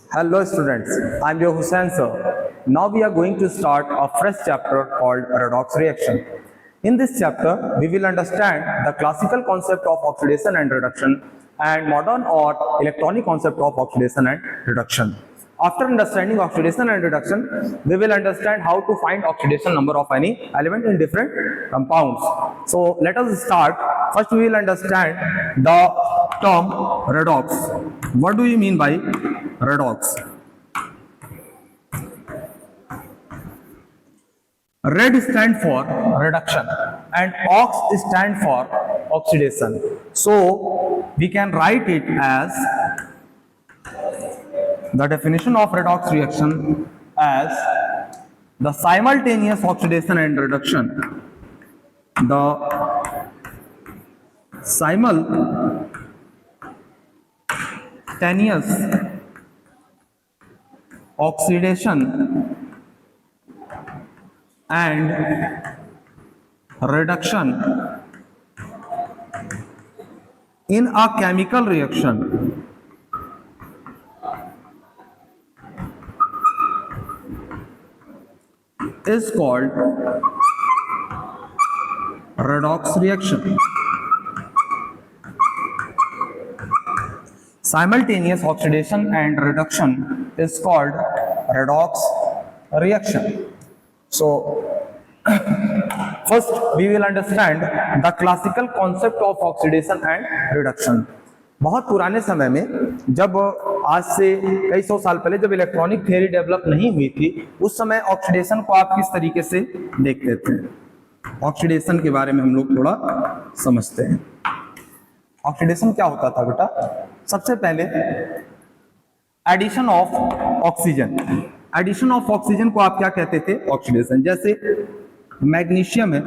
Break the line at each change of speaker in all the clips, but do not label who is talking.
Hello students, I am your Hussain sir. Now we are going to start a fresh chapter called redox reaction. In this chapter, we will understand the classical concept of oxidation and reduction and modern or electronic concept of oxidation and reduction. After understanding oxidation and reduction, we will understand how to find oxidation number of any element in different compounds. So let us start. First we will understand the term redox. What do you mean by redox? Red stand for reduction and ox stand for oxidation. So we can write it as the definition of redox reaction as the simultaneous oxidation and reduction. The simultaneous oxidation and reduction in a chemical reaction is called redox reaction. Simultaneous oxidation and reduction is called redox reaction. So first we will understand the classical concept of oxidation and reduction. बहुत पुराने समय में, जब आज से कई सौ साल पहले जब इलेक्ट्रॉनिक थियरी डेवलप नहीं हुई थी, उस समय ऑक्सीडेशन को आप किस तरीके से देखते थे? ऑक्सीडेशन के बारे में हम लोग थोड़ा समझते हैं। ऑक्सीडेशन क्या होता था बेटा? सबसे पहले addition of oxygen. Addition of oxygen को आप क्या कहते थे? ऑक्सीडेशन। जैसे मैग्नीशियम है,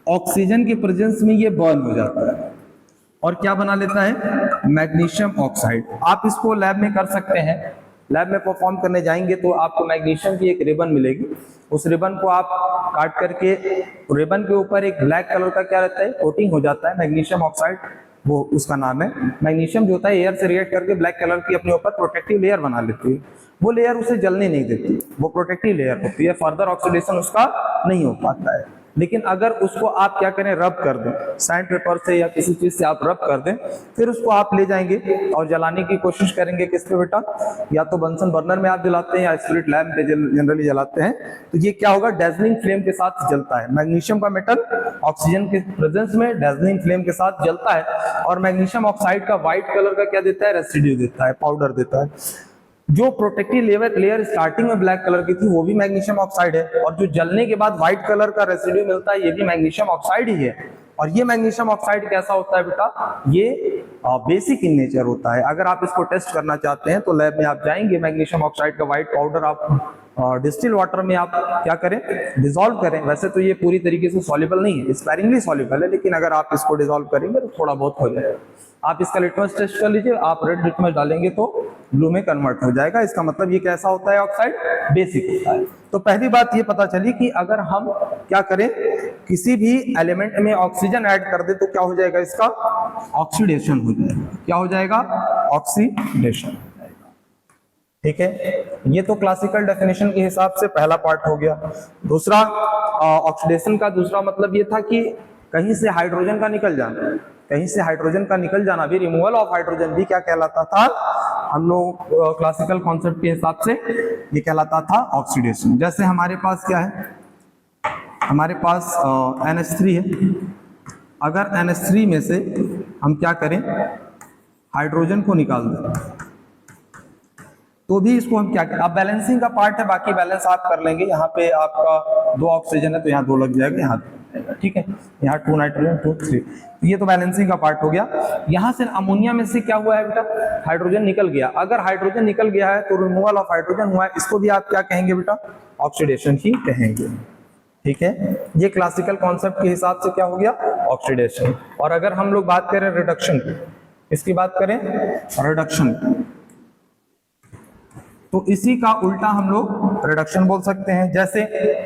ऑक्सीजन की प्रेजेंस में ये बर्न हो जाता है और क्या बना लेता है? Magnesium oxide. आप इसको लैब में कर सकते हैं। लैब में परफॉर्म करने जाएंगे तो आपको मैग्नीशियम की एक रिबन मिलेगी। उस रिबन को आप काट करके, रिबन के ऊपर एक ब्लैक कलर का क्या रहता है? कोटिंग हो जाता है मैग्नीशियम ऑक्साइड, वो उसका नाम है। मैग्नीशियम जो होता है एयर से रिएक्ट करके ब्लैक कलर की अपने ऊपर प्रोटेक्टिव लेयर बना लेती है। वो लेयर उसे जलने नहीं देती, वो प्रोटेक्टिव लेयर होती है। फर्दर ऑक्सीडेशन उसका नहीं हो पाता है। लेकिन अगर उसको आप क्या करें? रब कर दें, सैंड पेपर से या किसी चीज से आप रब कर दें, फिर उसको आप ले जाएंगे और जलाने की कोशिश करेंगे। किस पे बेटा? या तो बंसन बर्नर में आप जलाते हैं या स्पिरिट लैम्प पे जनरली जलाते हैं। तो ये क्या होगा? डेजलिंग फ्लेम के साथ जलता है। मैग्नीशियम का मेटल ऑक्सीजन के प्रेजेंस में डेजलिंग फ्लेम के साथ जलता है और मैग्नीशियम ऑक्साइड का व्हाइट कलर का क्या देता है? रेसिड्यू देता है, पाउडर देता है। जो प्रोटेक्टिव लेयर स्टार्टिंग में ब्लैक कलर की थी वो भी मैग्नीशियम ऑक्साइड है, और जो जलने के बाद व्हाइट कलर का रेसिड्यू मिलता है ये भी मैग्नीशियम ऑक्साइड ही है। और ये मैग्नीशियम ऑक्साइड कैसा होता है बेटा? ये बेसिक इन नेचर होता है। अगर आप इसको टेस्ट करना चाहते हैं तो लैब में आप जाएंगे, मैग्नीशियम ऑक्साइड का व्हाइट पाउडर आप डिस्टिल वाटर में आप क्या करें? डिसॉल्व करें। वैसे तो ये पूरी तरीके से सॉल्युबल नहीं है, स्पेरिंगली सॉल्युबल है, लेकिन अगर आप इसको डिसॉल्व करेंगे तो थोड़ा बहुत हो जाएगा। आप इसका लिटमस टेस्ट कर लीजिए, आप रेड लिटमस डालेंगे तो ब्लू में कन्वर्ट हो जाएगा। इसका मतलब ये कैसा होता है? ऑक्साइड बेसिक होता है। तो पहली बात ये पता चली कि अगर हम क्या करें, किसी भी एलिमेंट में ऑक्सीजन ऐड कर दे तो क्या हो जाएगा? इसका ऑक्सीडेशन हो जाएगा। क्या हो जाएगा? ऑक्सीडेशन। ठीक है, ये तो क्लासिकल डेफिनेशन के हिसाब से पहला पार्ट हो गया। दूसरा, ऑक्सीडेशन का दूसरा मतलब ये था कि कहीं से हाइड्रोजन का निकल जाना। कहीं से हाइड्रोजन का निकल जाना भी, रिमूवल ऑफ हाइड्रोजन भी क्या कहलाता था? हम लोग क्लासिकल कॉन्सेप्ट के हिसाब से ये कहलाता था ऑक्सीडेशन। जैसे हमारे पास क्या है? हमारे पास NH3 है। अगर NH3 में से हम क्या करें? हाइड्रोजन को निकाल दें तो भी इसको हम क्या करें? अब बैलेंसिंग का पार्ट है, बाकी बैलेंस आप कर लेंगे। यहाँ पे आपका 2 ऑक्सीजन है तो यहाँ 2 लग जाएगा, यहाँ ठीक है, यहाँ 2 नाइट्रोजन 2 3। ये तो बैलेंसिंग का पार्ट हो गया। यहाँ से अमोनिया में से क्या हुआ है बेटा? हाइड्रोजन निकल गया। अगर हाइड्रोजन निकल गया है तो रिमूवल ऑफ हाइड्रोजन हुआ है, इसको भी आप क्या कहेंगे बेटा? ऑक्सीडेशन ही कहेंगे। ठीक है, ये क्लासिकल कॉन्सेप्ट के हिसाब से क्या हो गया? ऑक्सीडेशन। और अगर हम लोग बात करें रिडक्शन की, इसकी बात करें रिडक्शन, तो इसी का उल्टा हम लोग रिडक्शन बोल सकते हैं। जैसे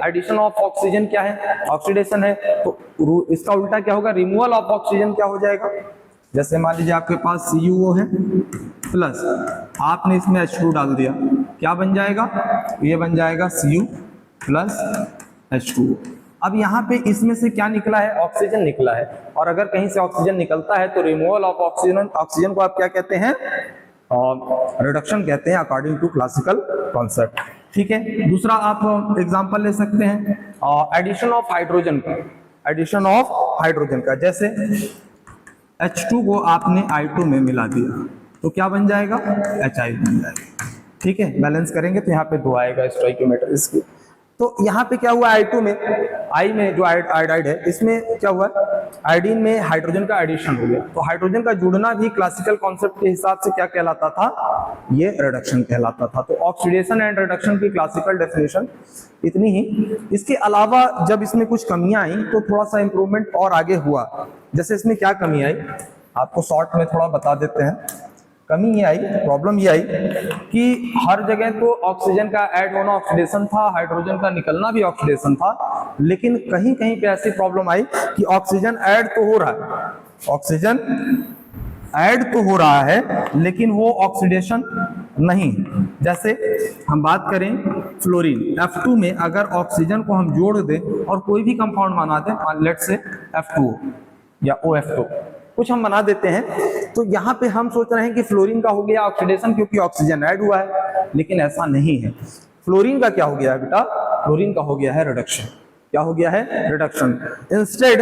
एडिशन ऑफ ऑक्सीजन क्या है? ऑक्सीडेशन है, तो इसका उल्टा क्या होगा? रिमूवल ऑफ ऑक्सीजन क्या हो जाएगा? जैसे मान लीजिए आपके पास CuO है प्लस आपने इसमें H2 डाल दिया, क्या बन जाएगा, ये बन जाएगा Cu प्लस H2O। अब यहाँ पे इसमें से क्या निकला है, ऑक्सीजन निकला है, और अगर कहीं से ऑक्सीजन निकलता है तो रिमूवल ऑफ ऑक्सीजन, ऑक्सीजन को आप क्या कहते हैं, रिडक्शन कहते हैं अकॉर्डिंग टू क्लासिकल कॉन्सेप्ट। ठीक है, दूसरा आप एग्जांपल ले सकते हैं एडिशन ऑफ हाइड्रोजन का, एडिशन ऑफ हाइड्रोजन का, जैसे H2 को आपने I2 में मिला दिया तो क्या बन जाएगा, HI बन जाएगा। ठीक है, बैलेंस करेंगे तो यहाँ पे 2 आएगा स्टोइकियोमेट्री इसकी। तो यहाँ पे क्या हुआ, I2 में, I में जो आयोडाइड है इसमें क्या हुआ, आयोडीन में हाइड्रोजन का एडिशन हो गया, तो हाइड्रोजन का जुड़ना भी क्लासिकल कॉन्सेप्ट के हिसाब से क्या कहलाता था, ये रिडक्शन कहलाता था। तो ऑक्सीडेशन एंड रिडक्शन की क्लासिकल डेफिनेशन इतनी ही। इसके अलावा जब इसमें कुछ कमियां आई तो थोड़ा सा इंप्रूवमेंट और आगे हुआ। जैसे इसमें क्या कमी आई, आपको शॉर्ट में थोड़ा बता देते हैं। कमी ये आई, प्रॉब्लम ये आई कि हर जगह तो ऑक्सीजन का ऐड होना ऑक्सीडेशन था, हाइड्रोजन का निकलना भी ऑक्सीडेशन था, लेकिन कहीं कहीं पे ऐसी प्रॉब्लम आई कि ऑक्सीजन ऐड तो हो रहा है, ऑक्सीजन ऐड तो हो रहा है लेकिन वो ऑक्सीडेशन नहीं। जैसे हम बात करें फ्लोरीन, F2 में अगर ऑक्सीजन को हम जोड़ दें और कोई भी कंपाउंड बना दें, लेट्स से F2O या OF2 कुछ हम बना देते हैं, तो यहाँ पे हम सोच रहे हैं कि फ्लोरीन का हो गया ऑक्सीडेशन क्योंकि ऑक्सीजन ऐड हुआ है, लेकिन ऐसा नहीं है। फ्लोरीन का क्या हो गया है बेटा, फ्लोरीन का हो गया है रिडक्शन। क्या हो गया है, रिडक्शन। इंस्टेड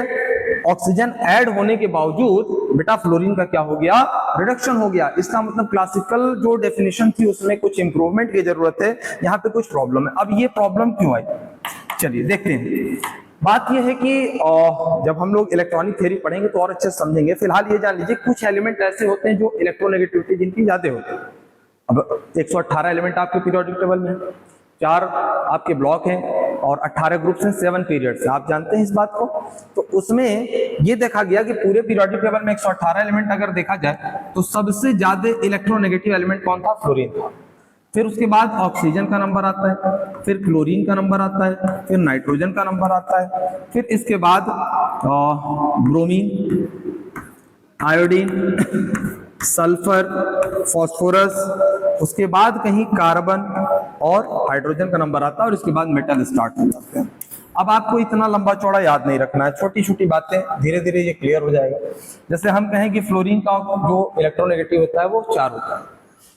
ऑक्सीजन ऐड होने के बावजूद बेटा फ्लोरीन का क्या हो गया, रिडक्शन हो गया। इसका मतलब क्लासिकल जो डेफिनेशन थी उसमें कुछ इंप्रूवमेंट की जरूरत है, यहाँ पे कुछ प्रॉब्लम है। अब ये प्रॉब्लम क्यों आई, चलिए देखते हैं। बात यह है कि जब हम लोग इलेक्ट्रॉनिक थ्योरी पढ़ेंगे तो और अच्छे से समझेंगे। फिलहाल ये जान लीजिए कुछ एलिमेंट ऐसे होते हैं जो इलेक्ट्रोनेगेटिविटी जिनकी ज्यादा होती है। अब 118 एलिमेंट आपके पीरियोडिक टेबल में, 4 आपके ब्लॉक हैं और 18 ग्रुप्स हैं, 7 पीरियड्स हैं, आप जानते हैं इस बात को। तो उसमें ये देखा गया कि पूरे पीरियोडिक टेबल में 118 एलिमेंट अगर देखा जाए तो सबसे ज्यादा इलेक्ट्रोनेगेटिव एलिमेंट कौन था, फ्लोरीन था। फिर उसके बाद ऑक्सीजन का नंबर आता है, फिर क्लोरीन का नंबर आता है, फिर नाइट्रोजन का नंबर आता है, फिर इसके बाद ब्रोमीन, आयोडीन, सल्फर, फास्फोरस, उसके बाद कहीं कार्बन और हाइड्रोजन का नंबर आता है और इसके बाद मेटल स्टार्ट हो जाते हैं। अब आपको इतना लंबा चौड़ा याद नहीं रखना है, छोटी छोटी बातें, धीरे धीरे ये क्लियर हो जाएगा। जैसे हम कहें कि फ्लोरीन का जो इलेक्ट्रोनेगेटिव होता है वो 4 होता है,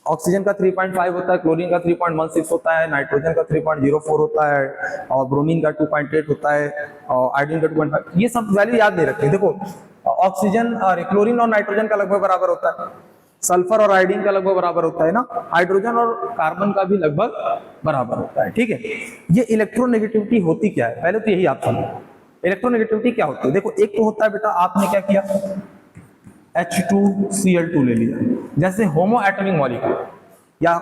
ऑक्सीजन का 3.5 होता है, क्लोरीन का 3.16 होता है, नाइट्रोजन का 3.04 होता है और ब्रोमीन का 2.8 होता है और आयोडीन का 2.5। ये सब वैल्यू याद नहीं रखते। देखो ऑक्सीजन और क्लोरीन और नाइट्रोजन का लगभग बराबर होता है, सल्फर और आयोडीन का लगभग बराबर होता है ना, हाइड्रोजन और कार्बन का भी लगभग बराबर होता है। ठीक है, ये इलेक्ट्रोनेगेटिविटी होती क्या है, पहले तो यही आप समझो इलेक्ट्रोनेगेटिविटी क्या होती है। देखो एक तो होता है बेटा, आपने क्या किया, H2Cl2 ले लिया, जैसे होमो एटॉमिक मॉलिक्यूल, या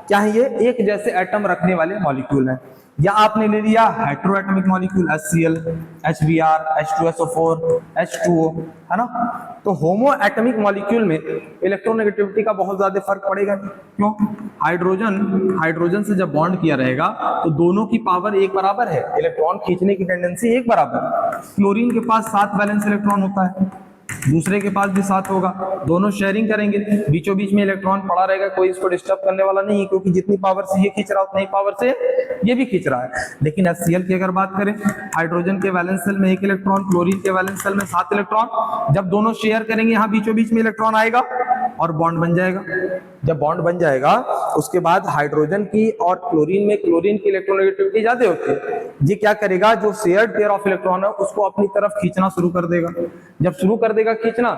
क्या है ये, एक जैसे एटम रखने वाले मॉलिक्यूल हैं। या आपने ले लिया hetero atomic molecule, HCl, HBr, H2SO4, H2O, है ना। तो होमो एटॉमिक मॉलिक्यूल में इलेक्ट्रोनेगेटिविटी का बहुत ज्यादा फर्क पड़ेगा। क्यों, हाइड्रोजन से जब बॉन्ड किया रहेगा तो दोनों की पावर एक बराबर है, इलेक्ट्रॉन खींचने की टेंडेंसी एक बराबर है। क्लोरीन के पास 7 वैलेंस इलेक्ट्रॉन होता है, दूसरे के पास भी 7 होगा, दोनों शेयरिंग करेंगे, बीचों बीच में इलेक्ट्रॉन पड़ा रहेगा, कोई इसको डिस्टर्ब करने वाला नहीं, क्योंकि जितनी पावर से ये खींच रहा है उतनी पावर से ये भी खींच रहा है। लेकिन HCl की अगर बात करें, हाइड्रोजन के वैलेंस सेल में 1 इलेक्ट्रॉन, क्लोरीन के वैलेंस सेल में 7 इलेक्ट्रॉन, जब दोनों शेयर करेंगे यहाँ बीचों बीच में इलेक्ट्रॉन आएगा और बॉन्ड बन जाएगा। जब बॉन्ड बन जाएगा उसके बाद हाइड्रोजन की और क्लोरीन में क्लोरीन की इलेक्ट्रोनेगेटिविटी ज्यादा होती है, ये क्या करेगा, जो शेयर्ड पेयर ऑफ इलेक्ट्रॉन है उसको अपनी तरफ खींचना शुरू कर देगा। जब शुरू कर देगा खींचना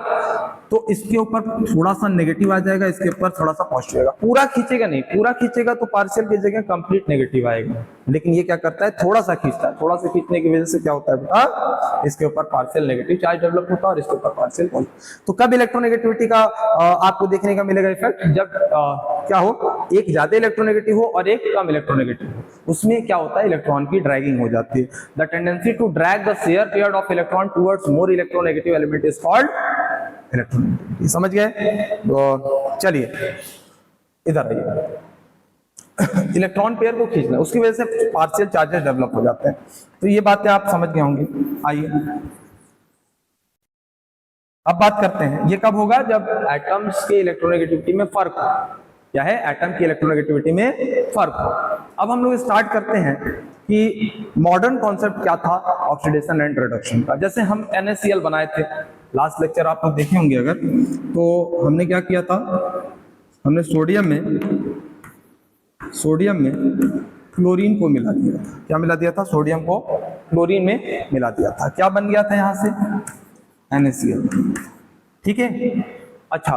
तो इसके ऊपर थोड़ा सा नेगेटिव आ जाएगा, इसके ऊपर थोड़ा सा पॉजिटिव आएगा। पूरा खींचेगा नहीं, पूरा खींचेगा तो पार्शियल की जगह कंप्लीट नेगेटिव आएगा, लेकिन ये क्या करता है, थोड़ा सा खींचता है। थोड़ा सा खींचने की वजह से क्या होता है बेटा, इसके ऊपर पार्शियल नेगेटिव चार्ज डेवलप होता है और इसके ऊपर पार्शियल पॉजिटिव। तो कब इलेक्ट्रोनेगेटिविटी का आपको देखने का मिलेगा इफेक्ट, जब क्या हो, एक ज्यादा इलेक्ट्रोनेगेटिव हो और एक कम इलेक्ट्रोनेगेटिव हो। उसमें क्या होता है, इलेक्ट्रॉन की ड्रैगिंग हो जाती है। The tendency to drag the share pair of electron towards more electronegative element is called electronegativity. समझ गए? तो चलिए इधर आइए, इलेक्ट्रॉन पेयर को खींचना, उसकी वजह से पार्शियल चार्जेस डेवलप हो जाते हैं। तो ये बातें आप समझ गए होंगे। आइए अब बात करते हैं, ये कब होगा, जब एटम्स के इलेक्ट्रोनेगेटिविटी में फर्क हो। क्या है, एटम की इलेक्ट्रोनेगेटिविटी में फर्क हो। अब हम लोग स्टार्ट करते हैं कि मॉडर्न कॉन्सेप्ट क्या था ऑक्सीडेशन एंड रिडक्शन का। जैसे हम NaCl बनाए थे, लास्ट लेक्चर आप लोग देखे होंगे अगर, तो हमने क्या किया था, हमने सोडियम में क्लोरीन को मिला दिया था। क्या मिला दिया था, सोडियम को क्लोरीन में मिला दिया था। क्या बन गया था यहां से, NaCl। ठीक है, अच्छा,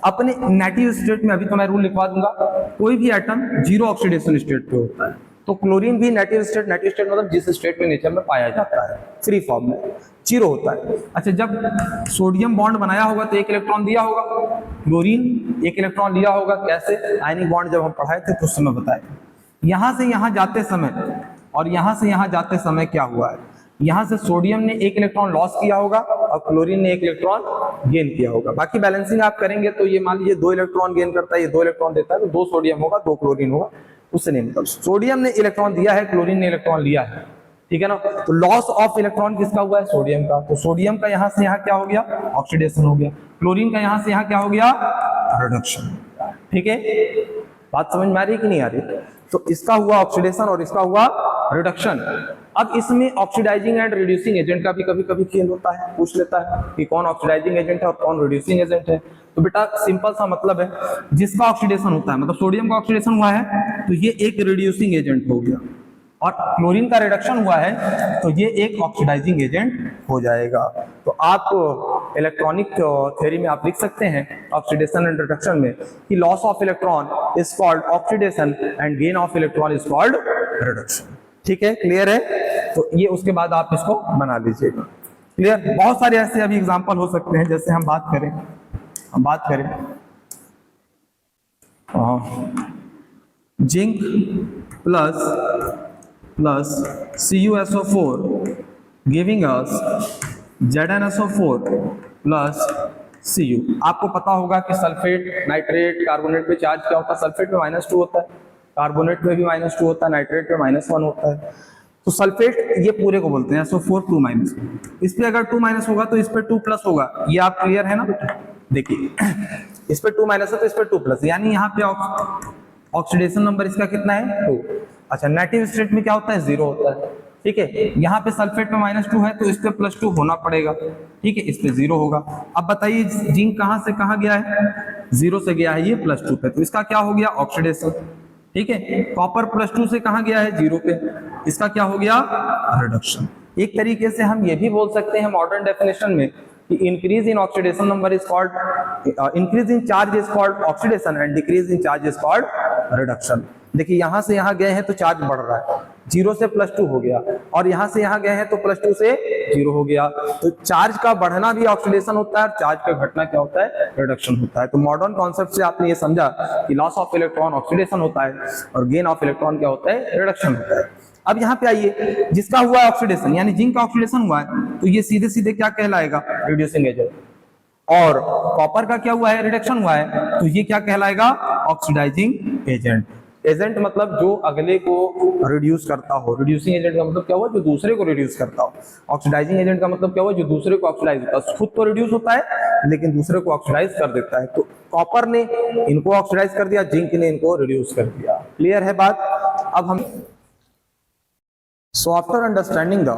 अपने नेटिव स्टेट में अभी तो मैं रूल लिखवा दूंगा, कोई भी एटम जीरो ऑक्सीडेशन स्टेट पे होता है, तो क्लोरीन भी नेटिव स्टेट मतलब जिस स्टेट में नेचर में पाया जाता है, फ्री फॉर्म में जीरो होता है। अच्छा, जब सोडियम बॉन्ड बनाया होगा तो एक इलेक्ट्रॉन दिया होगा, क्लोरीन एक इलेक्ट्रॉन लिया होगा। कैसे, आयनिक बॉन्ड जब हम पढ़ाए थे तो उस समय बताए। यहां से यहां जाते समय और यहां से यहां जाते समय क्या हुआ है, यहां से सोडियम ने एक इलेक्ट्रॉन लॉस किया होगा और क्लोरीन ने एक इलेक्ट्रॉन गेन किया होगा। बाकी बैलेंसिंग आप करेंगे तो ये मान लीजिए 2 इलेक्ट्रॉन गेन करता है, ये 2 इलेक्ट्रॉन देता है, तो 2 सोडियम होगा 2 क्लोरीन होगा, उससे नहीं मतलब सोडियम ने इलेक्ट्रॉन दिया है, क्लोरीन ने इलेक्ट्रॉन लिया है, ठीक है ना। तो लॉस ऑफ इलेक्ट्रॉन किसका हुआ है, सोडियम का। तो सोडियम का यहां से यहां क्या हो गया, ऑक्सीडेशन हो गया। क्लोरीन का यहां से यहां क्या हो गया, रिडक्शन। ठीक है, बात समझ में आ रही है कि नहीं आ रही। तो इसका हुआ ऑक्सीडेशन और इसका हुआ रिडक्शन। अब इसमें ऑक्सीडाइजिंग एंड रिड्यूसिंग एजेंट का भी कभी कभी खेल होता है, पूछ लेता है कि कौन ऑक्सीडाइजिंग एजेंट है और कौन रिड्यूसिंग एजेंट है। तो बेटा सिंपल सा मतलब है, जिसका ऑक्सीडेशन होता है, मतलब सोडियम का ऑक्सीडेशन हुआ है तो ये एक रिड्यूसिंग एजेंट हो गया, और क्लोरीन का रिडक्शन हुआ है तो ये एक ऑक्सीडाइजिंग एजेंट हो जाएगा। तो आप इलेक्ट्रॉनिक थ्योरी में आप लिख सकते हैं ऑक्सीडेशन एंड रिडक्शन में कि loss of electron is called oxidation and gain of electron is called reduction. ठीक है, क्लियर है। तो ये उसके बाद आप इसको बना लीजिएगा, क्लियर। बहुत सारे ऐसे अभी एग्जांपल हो सकते हैं, जैसे हम बात करें zinc plus CuSO4 giving us ZnSO4 plus Cu। आपको पता होगा कि सल्फेट, नाइट्रेट, कार्बोनेट में चार्ज क्या होता है, सल्फेट में -2 होता है, कार्बोनेट में भी -2 होता है, नाइट्रेट में -1 होता है। तो सल्फेट ये पूरे को बोलते हैं SO4 2-। इस पे अगर 2- होगा तो इस पे 2+ होगा, ये आप क्लियर है ना बेटा। देखिए इस पे 2- है तो इस पे 2+, यानी यहाँ पे ऑक्सीडेशन नंबर इसका कितना है, 2। अच्छा, नेटिव स्टेट में क्या होता है, 0 होता है। ठीक है, यहाँ पे सल्फेट में -2 है तो इस पे +2 होना पड़ेगा। ठीक है, इस पे 0 होगा। अब बताइए जिंक कहां से कहां गया है, 0 से गया है ये +2 पे, तो इसका क्या हो गया, ऑक्सीडेशन। ठीक है, कॉपर +2 से कहां गया है, 0 पे, इसका क्या हो गया, रिडक्शन। एक तरीके से हम ये भी बोल सकते हैं मॉडर्न डेफिनेशन में कि increase in oxidation number is called, increase in charge is called oxidation and decrease in charge is called reduction. देखिए यहां से यहां गए हैं तो चार्ज बढ़ रहा है, 0 से +2 हो गया, और यहां से यहां गए हैं तो +2 से 0 हो गया। तो चार्ज का बढ़ना भी ऑक्सीडेशन होता है और चार्ज का घटना क्या होता है, रिडक्शन होता है। तो मॉडर्न कॉन्सेप्ट से आपने ये समझा कि लॉस ऑफ इलेक्ट्रॉन ऑक्सीडेशन होता है और गेन ऑफ इलेक्ट्रॉन क्या होता है, रिडक्शन होता है। अब यहाँ पे आइए, जिसका हुआ है ऑक्सीडेशन यानी जिंक का ऑक्सीडेशन हुआ है तो ये सीधे सीधे क्या कहलाएगा, रिड्यूसिंग एजेंट। और कॉपर का क्या हुआ है, रिडक्शन हुआ है, तो ये क्या कहलाएगा, ऑक्सीडाइजिंग एजेंट। एजेंट मतलब जो अगले को रिड्यूस करता हो, रिड्यूसिंग एजेंट का मतलब क्या हुआ, जो दूसरे को रिड्यूस करता हो। ऑक्सीडाइजिंग एजेंट का मतलब क्या हुआ, जो दूसरे को ऑक्सीडाइज करता है, खुद तो रिड्यूस होता है लेकिन दूसरे को ऑक्सीडाइज कर देता है। तो कॉपर ने इनको ऑक्सीडाइज कर दिया, जिंक ने इनको रिड्यूस कर दिया। क्लियर है बात। अब हम So after understanding the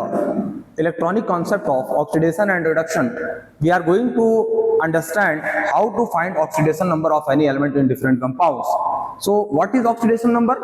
electronic concept of oxidation and reduction, we are going to understand how to find oxidation number of any element in different compounds. So what is oxidation number?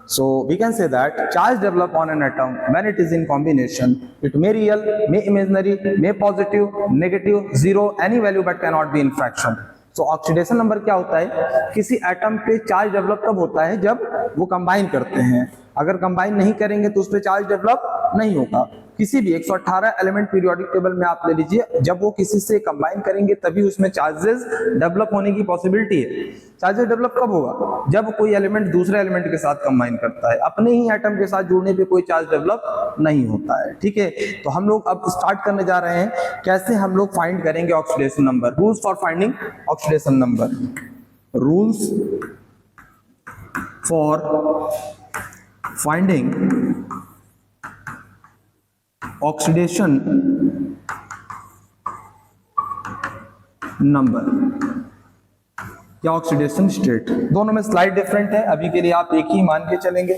So we can say that charge develop on an atom when it is in combination. It may real, may imaginary, may positive, negative, zero, any value but cannot be in fraction. तो oxidation number क्या होता है, किसी atom पे charge develop तब होता है जब वो कंबाइन करते हैं, अगर कंबाइन नहीं करेंगे तो उस पे चार्ज डेवलप नहीं होगा। किसी भी 118 एलिमेंट पीरियोडिक टेबल में आप ले लीजिए, जब वो किसी से कंबाइन करेंगे तभी उसमें चार्जेस डेवलप होने की पॉसिबिलिटी है। चार्जेस डेवलप कब होगा, जब कोई एलिमेंट दूसरे एलिमेंट के साथ कंबाइन करता है, अपने ही एटम के साथ जुड़ने पे कोई चार्ज डेवलप नहीं होता है। ठीक है, तो हम लोग अब स्टार्ट करने जा रहे हैं कैसे हम लोग फाइंड करेंगे oxidation number. Rules for finding oxidation number, rules for finding oxidation number. या ऑक्सीडेशन स्टेट। दोनों में स्लाइड डिफरेंट है, अभी के लिए आप एक ही मान के चलेंगे।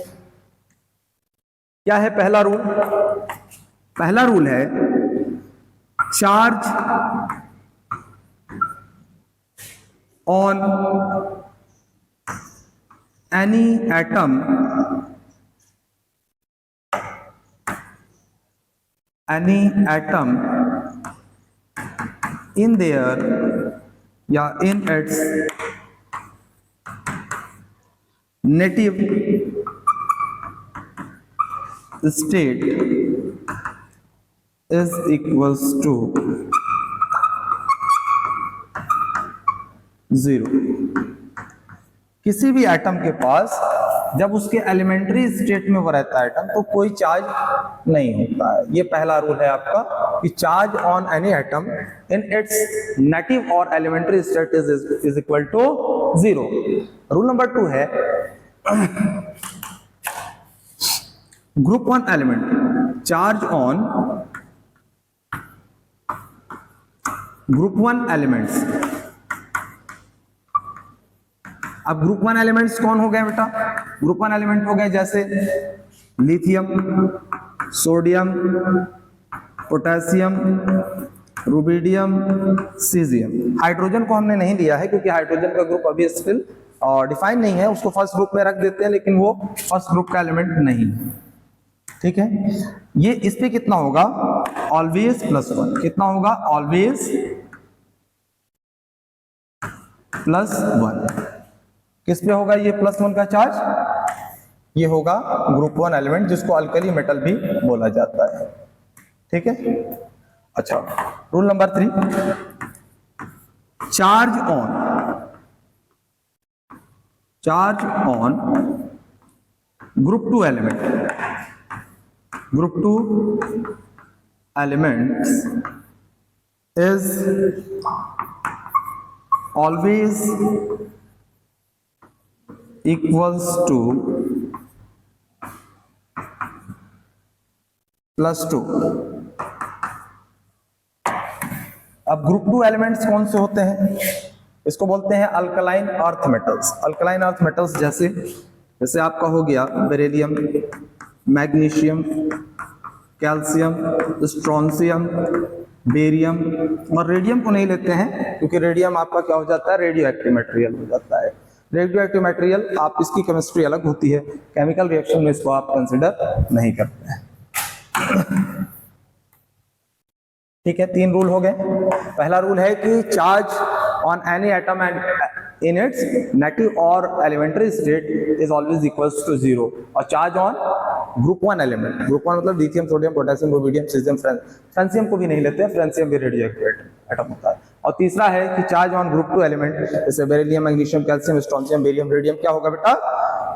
क्या है पहला रूल? पहला रूल है charge on any atom in their in its native state is equals to 0। किसी भी एटम के पास जब उसके एलिमेंट्री स्टेट में वो रहता है एटम, तो कोई चार्ज नहीं होता है। ये पहला रूल है आपका कि charge on any atom in its native और elementary state is equal to 0। Rule number 2 है group 1 element charge on group 1 elements. अब ग्रुप 1 एलिमेंट्स कौन हो गए बेटा? ग्रुप 1 एलिमेंट हो गए जैसे lithium, sodium, potassium, rubidium, caesium. Hydrogen को हमने नहीं लिया है क्योंकि हाइड्रोजन का ग्रुप अभी स्टिल डिफाइन नहीं है, उसको फर्स्ट ग्रुप में रख देते हैं, लेकिन वो फर्स्ट ग्रुप का एलिमेंट नहीं है। ठीक है, ये इस पे कितना होगा? ऑलवेज +1। कितना होगा? ऑलवेज +1। किस पे होगा ये +1 का चार्ज? ये होगा ग्रुप 1 एलिमेंट, जिसको अल्कली मेटल भी बोला जाता है। ठीक है, अच्छा rule number 3, charge on group 2 element. Group 2 elements is always equals to +2। अब ग्रुप 2 एलिमेंट्स कौन से होते हैं? इसको बोलते हैं alkaline earth metals. Alkaline earth metals जैसे आपका हो गया beryllium, magnesium, calcium, strontium, barium, और रेडियम को नहीं लेते हैं क्योंकि रेडियम आपका क्या हो जाता है? रेडियो एक्टिव मटेरियल हो जाता है। रेडियो एक्टिव मटेरियल आप इसकी केमिस्ट्री अलग होती है, केमिकल रिएक्शन में इसको आप कंसिडर नहीं करते हैं। ठीक है, 3 रूल हो गए। पहला रूल है कि charge on any atom and in its native और elementary state is always equals to 0। और charge on group 1 element, group 1 मतलब lithium, sodium, potassium, rubidium, caesium, francium को भी नहीं लेते हैं, फ्रांसियम भी रेडियो एक्टिव एटम होता है। और तीसरा है कि चार्ज ऑन ग्रुप 2 एलिमेंट जैसे beryllium, magnesium, calcium, strontium, barium, radium क्या होगा बेटा?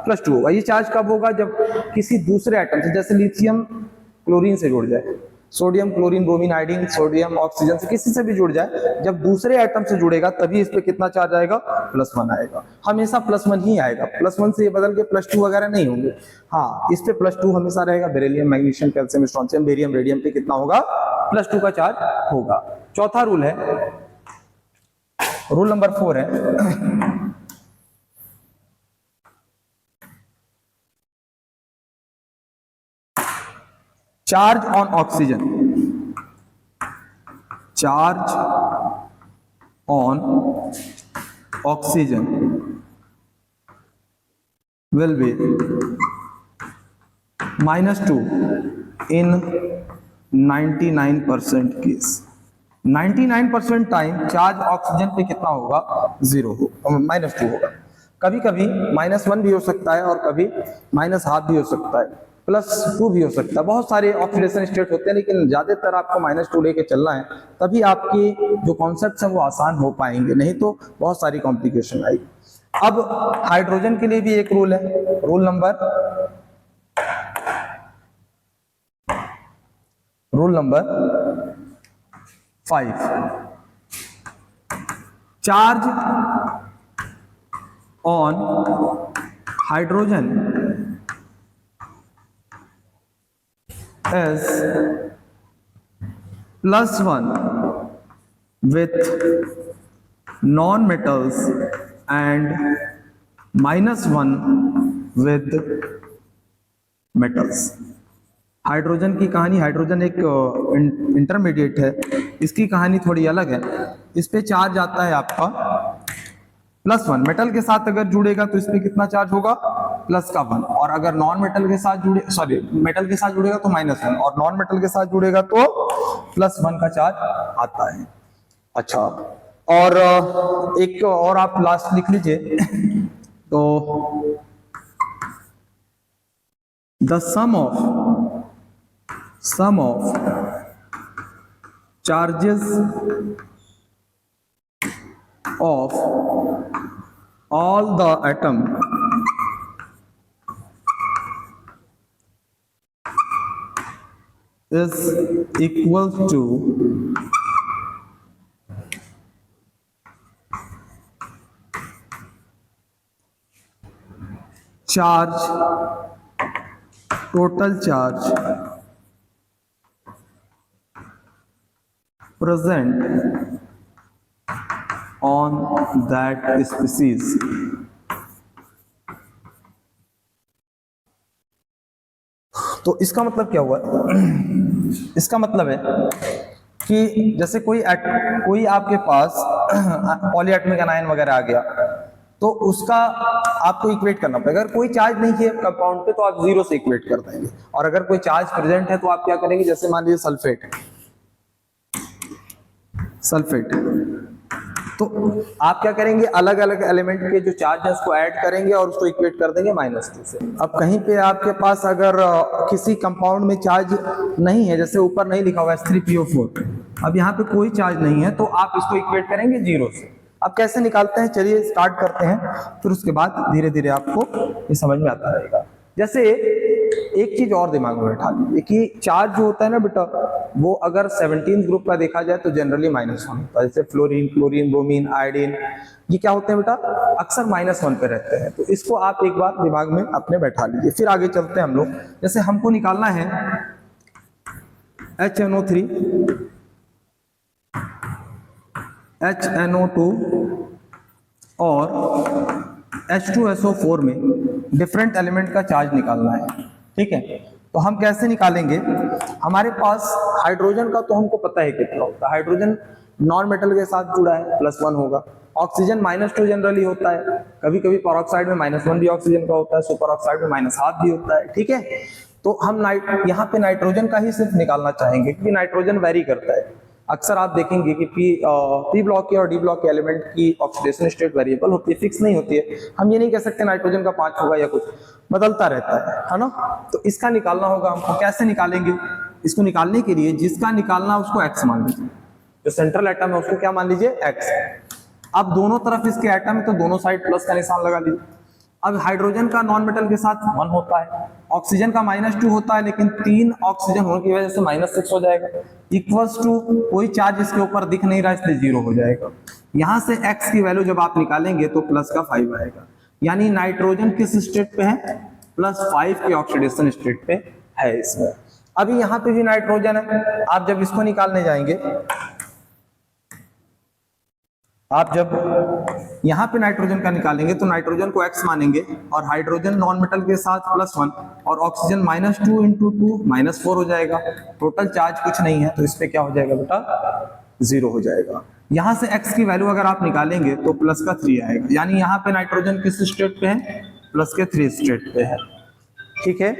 +2 होगा। ये चार्ज कब होगा? जब किसी दूसरे एटम से, जैसे लिथियम क्लोरीन से जुड़ जाए, sodium chlorine bromine iodine sodium oxygen से किसी से भी जुड़ जाए, जब दूसरे एटम से जुड़ेगा तभी इस पे कितना चार्ज आएगा? +1 आएगा। हमेशा +1 ही आएगा, +1 से ये बदल के +2 वगैरह नहीं होंगे। हाँ, इस पे +2 हमेशा रहेगा। Beryllium, magnesium, calcium, strontium, barium, radium पे कितना होगा? +2 का चार्ज होगा। चौथा रूल है, रूल नंबर 4 है charge on oxygen. Charge on oxygen will be -2 in 99% case. 99% time charge oxygen पे कितना होगा? 0 होगा, -2 होगा। कभी कभी -1 भी हो सकता है और कभी -½ भी हो सकता है, +2 भी हो सकता है। बहुत सारे ऑक्सीडेशन स्टेट होते हैं, लेकिन ज्यादातर आपको -2 लेके चलना है, तभी आपके जो कॉन्सेप्ट्स हैं वो आसान हो पाएंगे, नहीं तो बहुत सारी कॉम्प्लिकेशन आएगी। अब हाइड्रोजन के लिए भी एक रूल है, rule number 5। Charge on hydrogen is +1 with non-metals and -1 with metals। Hydrogen की कहानी, हाइड्रोजन एक इंटरमीडिएट है, इसकी कहानी थोड़ी अलग है। इस पे चार्ज आता है आपका +1। मेटल के साथ अगर जुड़ेगा तो इस पे कितना चार्ज होगा, +1। और अगर नॉन मेटल के साथ जुड़े, सॉरी मेटल के साथ जुड़ेगा तो -1, और नॉन मेटल के साथ जुड़ेगा तो +1 का चार्ज आता है। अच्छा, और एक और आप लास्ट लिख लीजिए, तो the sum of charges of all the atom is equal to charge, total charge present on that species। तो इसका मतलब क्या हुआ, इसका मतलब है कि जैसे कोई आपके पास पॉलीएटॉमिक एनायन वगैरह आ गया, तो उसका आपको इक्वेट करना पड़ेगा। अगर कोई चार्ज नहीं है कंपाउंड पे तो आप 0 से इक्वेट कर देंगे, और अगर कोई चार्ज प्रेजेंट है तो आप क्या करेंगे, जैसे मान लीजिए सल्फेट, तो आप क्या करेंगे, अलग अलग एलिमेंट के जो चार्ज है उसको ऐड करेंगे और उसको इक्वेट कर देंगे -2 से। अब कहीं पे आपके पास अगर किसी कंपाउंड में चार्ज नहीं है, जैसे ऊपर नहीं लिखा हुआ है H3PO4, अब यहाँ पे कोई चार्ज नहीं है, तो आप इसको इक्वेट करेंगे 0 से। अब कैसे निकालते हैं, चलिए स्टार्ट करते हैं, फिर उसके बाद धीरे धीरे आपको ये समझ में आता रहेगा। जैसे एक चीज और दिमाग में बैठा लीजिए कि चार्ज जो होता है ना बेटा, वो अगर 17 ग्रुप का देखा जाए तो जनरली -1 होता है। जैसे फ्लोरीन, क्लोरीन, ब्रोमीन, आयोडीन, ये क्या होते हैं बेटा, अक्सर -1 पे रहते हैं। तो इसको आप एक बार दिमाग में अपने बैठा लीजिए, फिर आगे चलते हैं हम लोग। जैसे हमको निकालना है HNO3, HNO2 और H2SO4 में डिफरेंट एलिमेंट का चार्ज निकालना है, ठीक है। तो हम कैसे निकालेंगे, हमारे पास हाइड्रोजन का तो हमको पता है कितना होता है। हाइड्रोजन नॉन मेटल के साथ जुड़ा है, +1 होगा। ऑक्सीजन -2 जनरली होता है, कभी कभी परऑक्साइड में -1 भी ऑक्सीजन का होता है, सुपर ऑक्साइड में -1/2 भी होता है, ठीक है। तो हम यहाँ पे नाइट्रोजन का ही सिर्फ निकालना चाहेंगे, क्योंकि नाइट्रोजन वेरी करता है। अक्सर आप देखेंगे कि पी ब्लॉक के और डी ब्लॉक के एलिमेंट की ऑक्सीडेशन स्टेट वेरिएबल होती है, फिक्स नहीं होती है। हम ये नहीं कह सकते नाइट्रोजन का 5 होगा या कुछ, बदलता रहता है ना। तो इसका निकालना होगा हमको। कैसे निकालेंगे, इसको निकालने के लिए जिसका निकालना उसको x मान लीजिए, जो सेंट्रल एटम है उसको क्या मान लीजिए, x। अब दोनों तरफ इसके एटम है तो दोनों साइड प्लस का निशान लगा लीजिए। अब हाइड्रोजन का नॉन मेटल के साथ 1 होता है, ऑक्सीजन का -2 होता है, लेकिन 3 ऑक्सीजन होने की वजह से -6 हो जाएगा, इक्वल्स टू कोई चार्ज इसके ऊपर दिख नहीं रहा इसलिए 0 हो जाएगा। यहां से x की वैल्यू जब आप निकालेंगे तो +5 आएगा, यानी नाइट्रोजन किस स्टेट पे है, +5 के ऑक्सीडेशन स्टेट पे है इसमें। अभी यहाँ पे भी नाइट्रोजन है, आप जब इसको निकालने जाएंगे, आप जब यहाँ पे नाइट्रोजन का निकालेंगे तो नाइट्रोजन को x मानेंगे, और हाइड्रोजन नॉन मेटल के साथ +1 और ऑक्सीजन -2 × 2 -4 हो जाएगा। टोटल चार्ज कुछ नहीं है, तो इस पे क्या हो जाएगा बेटा, 0 हो जाएगा। यहाँ से x की वैल्यू अगर आप निकालेंगे तो +3 आएगा, यानी यहाँ पे नाइट्रोजन किस स्टेट पे है, +3 स्टेट पे है, ठीक है।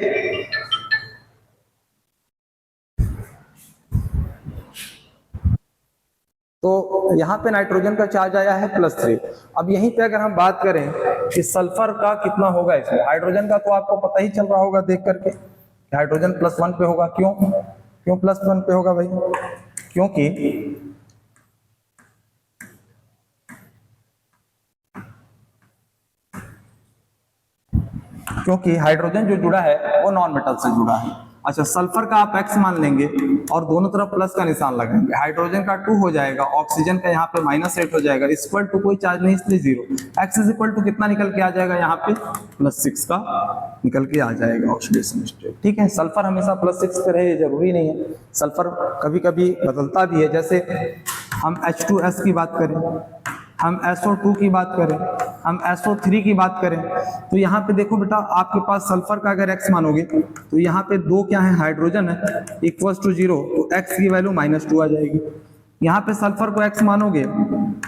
तो यहाँ पे नाइट्रोजन का चार्ज आया है +3। अब यहीं पे अगर हम बात करें कि सल्फर का कितना होगा इसमें, हाइड्रोजन का तो आपको पता ही चल रहा होगा देख करके, हाइड्रोजन +1 पे होगा। क्यों +1 पे होगा भाई, क्योंकि हाइड्रोजन जो जुड़ा है वो नॉन मेटल से जुड़ा है। अच्छा, सल्फर का आप x मान लेंगे और दोनों तरफ प्लस का निशान लगाएंगे, हाइड्रोजन का 2 हो जाएगा, ऑक्सीजन का यहाँ पे -8 हो जाएगा, इक्वल टू कोई चार्ज नहीं इसलिए 0। x इज इक्वल टू कितना निकल के आ जाएगा, यहाँ पे +6 का निकल के आ जाएगा ऑक्सीडेशन स्टेट, ठीक है। सल्फर हमेशा +6 पे रहे जरूरी नहीं है, सल्फर कभी कभी बदलता भी है। जैसे हम H2S की बात करें, हम SO2 की बात करें, हम SO3 की बात करें तो यहाँ पे देखो बेटा, आपके पास सल्फर का अगर x मानोगे तो यहाँ पे दो क्या है, हाइड्रोजन है, इक्वल टू 0, तो x की वैल्यू -2 आ जाएगी। यहाँ पे सल्फर को x मानोगे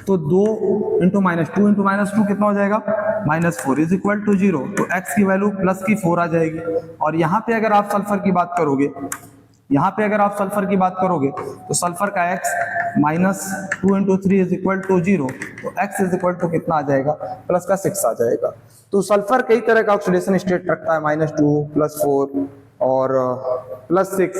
तो 2 इंटू -2 इंटू -2 कितना हो जाएगा, -4 इज इक्वल टू 0, तो x की वैल्यू +4 आ जाएगी। और यहाँ पे अगर आप सल्फर की बात करोगे, यहाँ पे अगर आप सल्फर की बात करोगे तो सल्फर का x -2 into 3 is equal to 0, तो x इज इक्वल टू कितना आ जाएगा, +6 आ जाएगा। तो सल्फर कई तरह का ऑक्सीडेशन स्टेट रखता है, -2, +4 और +6,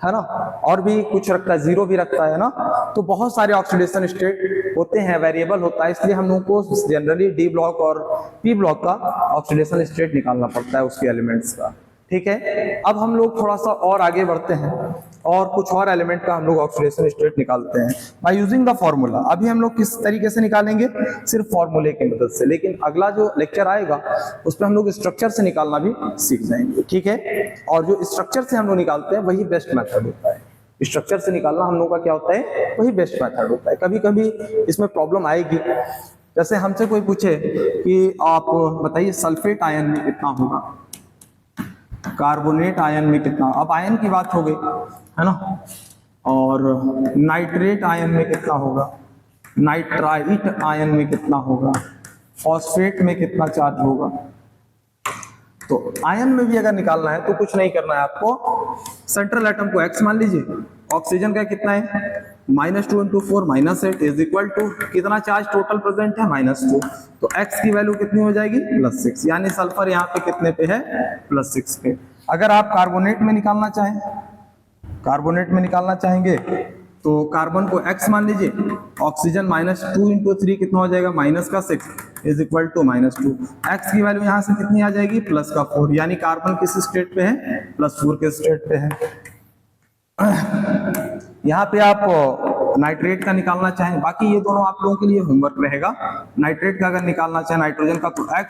है ना, और भी कुछ रखता है, 0 भी रखता है ना। तो बहुत सारे ऑक्सीडेशन स्टेट होते हैं, वेरिएबल होता है, इसलिए हम लोग को जनरली डी ब्लॉक और पी ब्लॉक का ऑक्सीडेशन स्टेट निकालना पड़ता है उसके एलिमेंट्स का। ठीक है, अब हम लोग थोड़ा सा और आगे बढ़ते हैं और कुछ और एलिमेंट का हम लोग ऑक्सीडेशन स्टेट निकालते हैं बाय यूजिंग द फॉर्मूला। अभी हम लोग किस तरीके से निकालेंगे, सिर्फ फॉर्मूले की मदद से, लेकिन अगला जो लेक्चर आएगा उसमें हम लोग स्ट्रक्चर से निकालना भी सीख जाएंगे। ठीक है, और जो स्ट्रक्चर से हम लोग निकालते हैं वही बेस्ट मेथड होता है। स्ट्रक्चर से निकालना हम लोग का क्या होता है, वही बेस्ट मेथड होता है। कभी कभी इसमें प्रॉब्लम आएगी, जैसे हमसे कोई पूछे कि आप बताइए सल्फेट आयन में कितना होगा, कार्बोनेट आयन में कितना, अब आयन की बात हो गई है ना, और नाइट्रेट आयन में कितना होगा, नाइट्राइट आयन में कितना होगा, फॉस्फेट में कितना चार्ज होगा। तो आयन में भी अगर निकालना है तो कुछ नहीं करना है आपको, सेंट्रल एटम को x मान लीजिए, ऑक्सीजन का कितना है, -2 इंटू 4 -8 इज इक्वल टू कितना चार्ज टोटल प्रेजेंट है, -2, तो x की वैल्यू कितनी हो जाएगी, +6, यानी सल्फर यहाँ पे कितने पे है, +6 पे। अगर आप कार्बोनेट में निकालना चाहें, कार्बोनेट में निकालना चाहेंगे तो कार्बन को x मान लीजिए, ऑक्सीजन -2 इंटू 3 कितना हो जाएगा, -6 इज इक्वल टू -2, x की वैल्यू यहाँ से कितनी आ जाएगी, +4, यानी कार्बन किस स्टेट पे है, +4 के स्टेट पे है। यहाँ पे आप नाइट्रेट का निकालना चाहें, बाकी ये दोनों आप लोगों के लिए होमवर्क रहेगा। नाइट्रेट का अगर निकालना चाहें नाइट्रोजन का, तो x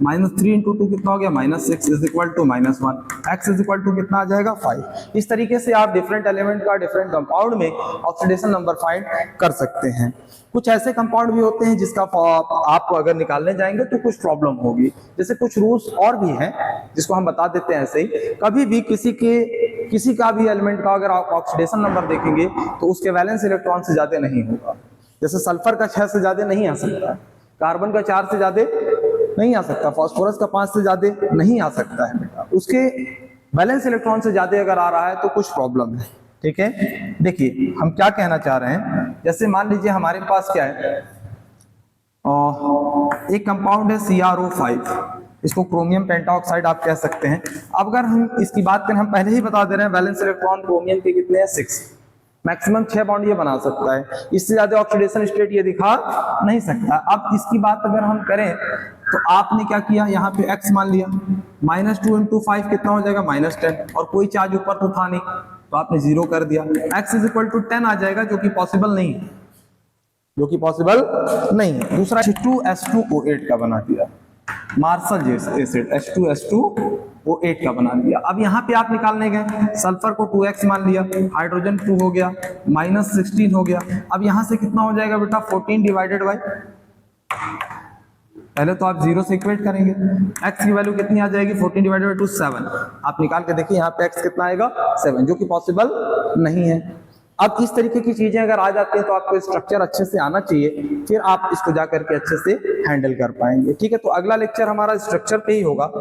-3 इंटू 2 कितना हो गया, -6 is equal to -1, x is equal to कितना आ जाएगा, 5। इस तरीके से आप डिफरेंट एलिमेंट का डिफरेंट कंपाउंड में ऑक्सीडेशन नंबर फाइंड कर सकते हैं। कुछ ऐसे कंपाउंड भी होते हैं जिसका आप अगर निकालने जाएंगे तो कुछ प्रॉब्लम होगी, जैसे कुछ रूल्स और भी हैं जिसको हम बता देते हैं ऐसे ही। कभी भी किसी का भी एलिमेंट का अगर आप ऑक्सीडेशन नंबर देखेंगे तो उसके वैलेंस इलेक्ट्रॉन से ज्यादा नहीं होगा। जैसे सल्फर का 6 से ज्यादा नहीं आ सकता, कार्बन का 4 से ज्यादा नहीं आ सकता, फास्फोरस का 5 से ज्यादा नहीं आ सकता है बेटा। उसके बैलेंस इलेक्ट्रॉन से ज्यादा अगर आ रहा है तो कुछ प्रॉब्लम है। ठीक है, देखिए हम क्या कहना चाह रहे हैं, जैसे मान लीजिए हमारे पास क्या है, एक कंपाउंड है CrO5, इसको क्रोमियम पेंटाऑक्साइड आप कह सकते हैं। अब अगर हम इसकी बात करें, हम पहले ही बता दे रहे हैं बैलेंस इलेक्ट्रॉन क्रोमियम के कितने हैं, 6, मैक्सिमम 6 बॉन्ड ये बना सकता है, इससे ज्यादा ऑक्सीडेशन स्टेट ये दिखा नहीं सकता। अब इसकी बात अगर हम करें तो आपने क्या किया, यहाँ पे x मान लिया, -2 इंटू 5 कितना हो जाएगा, -10, और कोई चार्ज ऊपर तो था नहीं तो आपने 0 कर दिया, x इज इक्वल टू 10 आ जाएगा, जो कि पॉसिबल नहीं है, जो कि पॉसिबल नहीं है। दूसरा H2SO8 का बना दिया, मार्शल एसिड H2SO8 का बना दिया। अब यहाँ पे आप निकालने गए, सल्फर को 2x मान लिया, हाइड्रोजन 2 हो गया, -16 हो गया। अब यहाँ से कितना हो जाएगा बेटा, 14 डिवाइडेड बाय, पहले तो आप 0 से इक्वेट करेंगे, x की वैल्यू कितनी आ जाएगी, 14 डिवाइडेड बाय 2 7। आप निकाल के देखिए यहाँ पे x कितना आएगा, 7, जो कि पॉसिबल नहीं है। अब इस तरीके की चीजें अगर आ जाती है तो आपको स्ट्रक्चर अच्छे से आना चाहिए, फिर आप इसको जाकर के अच्छे से हैंडल कर पाएंगे। ठीक है, तो अगला लेक्चर हमारा स्ट्रक्चर पे ही होगा।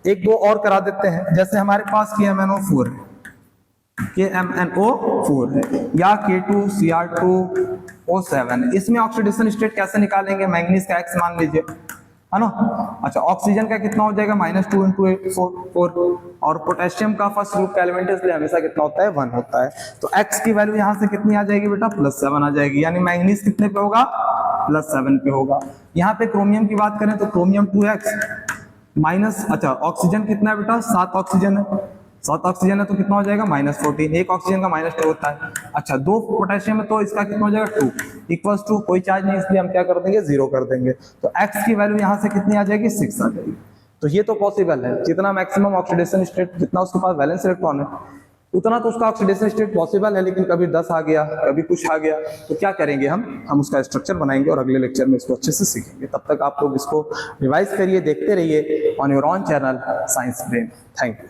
एक दो और करा देते हैं, जैसे हमारे पास KMnO4 है, KMnO4 है, या K2Cr2O7, इसमें ऑक्सीडेशन स्टेट कैसे निकालेंगे, मैंगनीज का x मान लीजिए, है ना। अच्छा, ऑक्सीजन का कितना हो जाएगा, -2 इंटू 4, और पोटेशियम का फर्स्ट ग्रुप का एलिमेंट है इसलिए हमेशा कितना होता है, 1 होता है। तो x की वैल्यू यहाँ से कितनी आ जाएगी बेटा, +7 आ जाएगी, यानी मैंगनीज कितने पे होगा, +7 पे होगा। यहाँ पे क्रोमियम की बात करें तो क्रोमियम 2x माइनस, अच्छा ऑक्सीजन कितना है बेटा, 7 ऑक्सीजन है, 7 ऑक्सीजन है तो कितना हो जाएगा, -14, एक ऑक्सीजन का -2 होता है। अच्छा, 2 पोटेशियम है तो इसका कितना हो जाएगा, 2 इक्वल्स टू, कोई चार्ज नहीं इसलिए हम क्या कर देंगे, 0 कर देंगे। तो x की वैल्यू यहाँ से कितनी आ जाएगी, 6 आ जाएगी। तो ये तो पॉसिबल है, जितना मैक्सिमम ऑक्सीडेशन स्टेट, जितना उसके पास वैलेंस इलेक्ट्रॉन है, उतना तो उसका ऑक्सीडेशन स्टेट पॉसिबल है, लेकिन कभी 10 आ गया, कभी कुछ आ गया, तो क्या करेंगे हम उसका स्ट्रक्चर बनाएंगे और अगले लेक्चर में इसको अच्छे से सीखेंगे। तब तक आप लोग इसको रिवाइज करिए, देखते रहिए on your on channel science brain. Thank you.